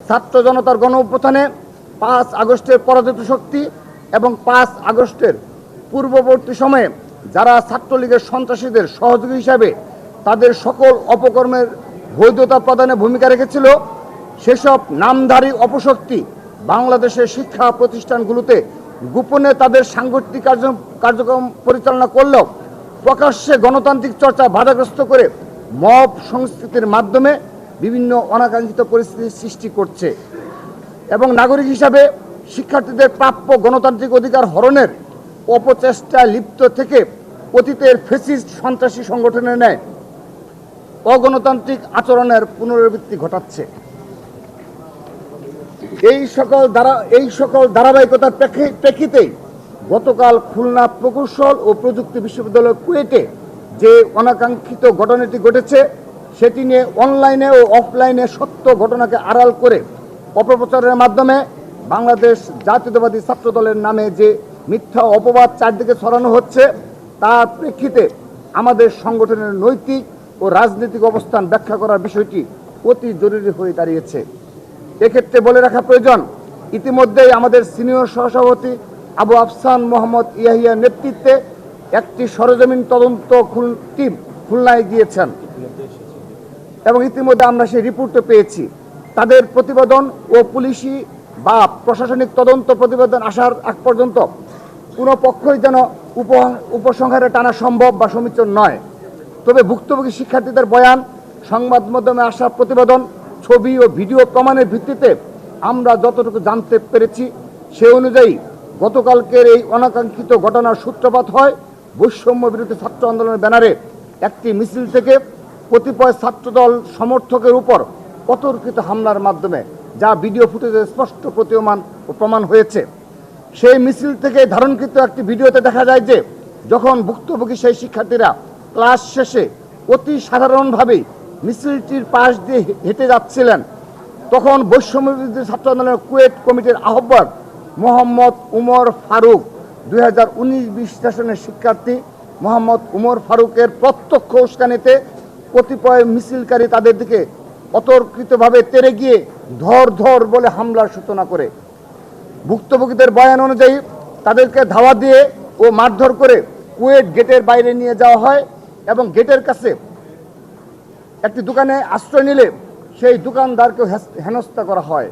ছাত্র জনতার গণ অভ্যুত্থানে 5 আগস্টের পরাজিত শক্তি এবং 5 আগস্টের পূর্ববর্তী সময়ে যারা ছাত্রলীগের সন্ত্রাসীদের সহযোগী হিসাবে তাদের সকল অপকর্মের বৈধতা প্রদানে ভূমিকা রেখেছিল, সেসব নামধারী অপশক্তি বাংলাদেশের শিক্ষা প্রতিষ্ঠানগুলোতে গোপনে তাদের সাংগঠনিক কার্যক্রম পরিচালনা করলেও প্রকাশ্যে গণতান্ত্রিক চর্চা বাধাগ্রস্ত করে মব সংস্কৃতির মাধ্যমে বিভিন্ন অনাকাঙ্ক্ষিত পরিস্থিতির সৃষ্টি করছে এবং নাগরিক হিসাবে শিক্ষার্থীদের প্রাপ্য গণতান্ত্রিক অধিকার হরণের অপচেষ্টায় লিপ্ত থেকে অতীতের ফ্যাসিস্ট সন্ত্রাসী সংগঠনের ন্যায় অগণতান্ত্রিক আচরণের পুনরাবৃত্তি ঘটাচ্ছে। এই সকল ধারাবাহিকতার প্রেক্ষিতেই গতকাল খুলনা প্রকৌশল ও প্রযুক্তি বিশ্ববিদ্যালয় কুয়েটে যে অনাকাঙ্ক্ষিত ঘটনাটি ঘটেছে সেটি নিয়ে অনলাইনে ও অফলাইনে সত্য ঘটনাকে আড়াল করে অপপ্রচারের মাধ্যমে বাংলাদেশ জাতীয়তাবাদী ছাত্রদলের নামে যে মিথ্যা অপবাদ চারদিকে ছড়ানো হচ্ছে তার প্রেক্ষিতে আমাদের সংগঠনের নৈতিক ও রাজনৈতিক অবস্থান ব্যাখ্যা করার বিষয়টি অতি জরুরি হয়ে দাঁড়িয়েছে। এক্ষেত্রে বলে রাখা প্রয়োজন, ইতিমধ্যেই আমাদের সিনিয়র সহসভাপতি আবু আফসান মোহাম্মদ ইয়াহিয়ার নেতৃত্বে একটি সরেজমিন তদন্ত টিম খুলনায় গিয়েছেন এবং ইতিমধ্যে আমরা সেই রিপোর্টও পেয়েছি। তাদের প্রতিবেদন ও পুলিশি বা প্রশাসনিক তদন্ত প্রতিবেদন আসার আগ পর্যন্ত কোনো পক্ষই যেন উপসংহারে টানা সম্ভব বা সমীচীন নয়। তবে ভুক্তভোগী শিক্ষার্থীদের বয়ান, সংবাদ মাধ্যমে আসা প্রতিবেদন, ছবি ও ভিডিও প্রমাণের ভিত্তিতে আমরা যতটুকু জানতে পেরেছি সে অনুযায়ী গতকালকের এই অনাকাঙ্ক্ষিত ঘটনার সূত্রপাত হয় বৈষম্য বিরোধী ছাত্র আন্দোলনের ব্যানারে একটি মিছিল থেকে কতিপয় ছাত্রদল সমর্থকের উপর অতর্কিত হামলার মাধ্যমে, যা ভিডিও ফুটেজে স্পষ্ট প্রতীয়মান ও প্রমাণ হয়েছে। সেই মিছিল থেকে ধারণকৃত একটি ভিডিওতে দেখা যায় যে যখন ভুক্তভোগী সেই শিক্ষার্থীরা ক্লাস শেষে অতি সাধারণভাবেই মিছিলটির পাশ দিয়ে হেঁটে যাচ্ছিলেন, তখন বৈষম্য বিরোধী ছাত্র আন্দোলনের কুয়েট কমিটির আহ্বায়ক মোহাম্মদ উমর ফারুক 2019-20 সেশনের শিক্ষার্থী মোহাম্মদ উমর ফারুকের প্রত্যক্ষ উস্কানিতে কতিপয় মিছিলকারী তাদের দিকে অতর্কিতভাবে তেড়ে গিয়ে ধর বলে হামলার সূচনা করে। ভুক্তভোগীদের বয়ান অনুযায়ী তাদেরকে ধাওয়া দিয়ে ও মারধর করে কুয়েট গেটের বাইরে নিয়ে যাওয়া হয় এবং গেটের কাছে একটি দোকানে আশ্রয় নিলে সেই দোকানদারকে হেনস্থা করা হয়,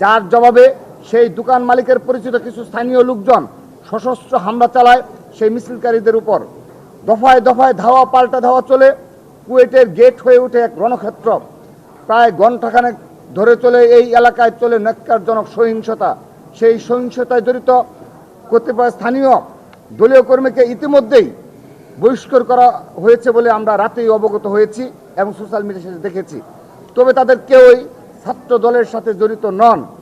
যার জবাবে সেই দোকান মালিকের পরিচিত কিছু স্থানীয় লোকজন সশস্ত্র হামলা চালায় সেই মিছিলকারীদের উপর। দফায় দফায় ধাওয়া পাল্টা ধাওয়া চলে কুয়েটের গেট হয়ে ওঠে এক রণক্ষেত্র। প্রায় ঘণ্টাখানেক ধরে চলে এই এলাকায় চলে ন্যক্কারজনক সহিংসতা। সেই সহিংসতায় জড়িত কতিপয় স্থানীয় দলীয় কর্মীকে ইতিমধ্যেই বহিষ্কার করা হয়েছে বলে আমরা রাতেই অবগত হয়েছি এবং সোশ্যাল মিডিয়ায় দেখেছি। তবে তাদের কেউই ছাত্র দলের সাথে জড়িত নন।